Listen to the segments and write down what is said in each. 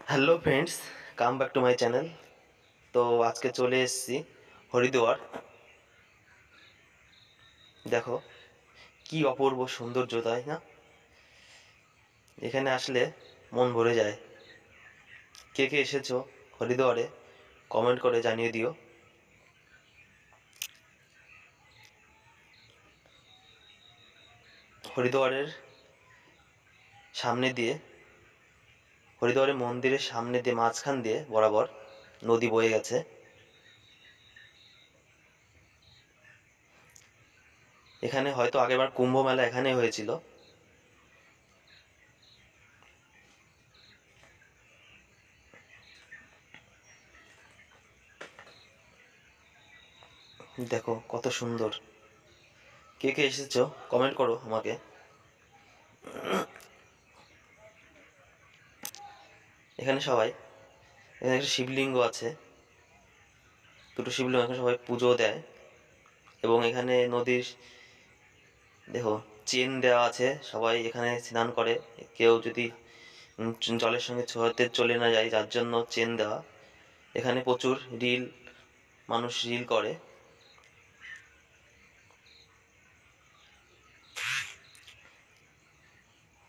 Hello friends, come back to my channel. তো আজকে চলে এসেছি হরিদ্বার। দেখো কি অপূর্ব সৌন্দর্য, তাই না? এখানে আসলে মন ভরে যায়। কে কে এসেছো হরিদ্বারে কমেন্ট করে জানিয়ে দিও। হরিদ্বারের সামনে দিয়ে, হরিদ্বারের মন্দিরের সামনে দিয়ে মাঝখান দিয়ে বরাবর নদী বয়ে গেছে। এখানে হয়তো আগেরবার কুম্ভ মেলা এখানে হয়েছিল। দেখো কত সুন্দর। কে কে এসেছো কমেন্ট করো আমাকে। এখানে সবাই, এখানে একটা শিবলিঙ্গ আছে, দুটো শিবলিঙ্গ, এখানে সবাই পুজো দেয়। এবং এখানে নদীর, দেখো, চেন দেওয়া আছে, সবাই এখানে স্নান করে। কেউ যদি জলের সঙ্গে ছোঁয়াতে চলে না যায়, যার জন্য চেন দেওয়া। এখানে প্রচুর রিল, মানুষ রিল করে।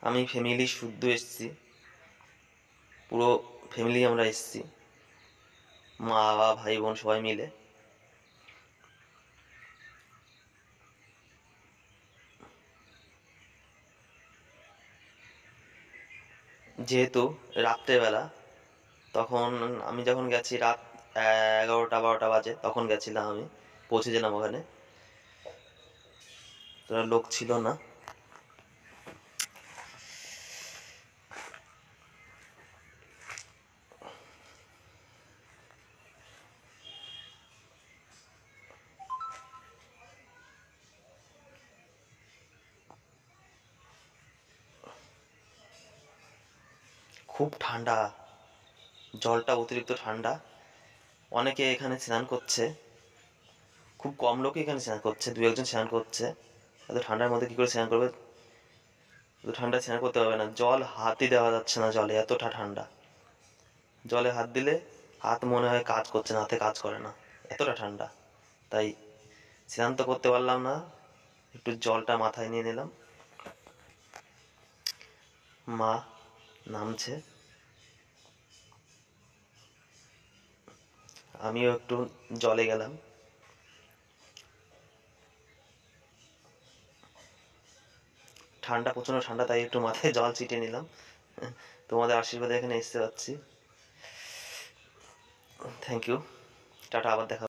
আমি ফ্যামিলি শুদ্ধ এসেছি, পুরো ফ্যামিলি আমরা এসেছি, মা বাবা ভাই বোন সবাই মিলে। যেহেতু রাত্রেবেলা, তখন আমি যখন গেছি রাত 11টা 12টা বাজে, তখন গেছিলাম, আমি পৌঁছেছিলাম ওখানে, তোরা লোক ছিল না। খুব ঠান্ডা, জলটা অতিরিক্ত ঠান্ডা। অনেকে এখানে স্নান করছে, খুব কম লোকই এখানে স্নান করছে, দু একজন স্নান করছে। এত ঠান্ডার মধ্যে কি করে স্নান করবে? এত ঠান্ডায় স্নান করতে পারবে না, জল হাতই দেওয়া যাচ্ছে না জলে, এতটা ঠান্ডা। জলে হাত দিলে হাত মনে হয় কাজ করছে না, হাতে কাজ করে না, এতটা ঠান্ডা। তাই স্নান তো করতে পারলাম না, একটু জলটা মাথায় নিয়ে নিলাম। মা নামছে, আমিও একটু জলে গেলাম। ঠান্ডা, প্রচণ্ড ঠান্ডা, তাই একটু মাথায় জল ছিটিয়ে নিলাম। তোমাদের আশীর্বাদে এখানে আসতে পারছি। Thank you. টাটা, আবার দেখা।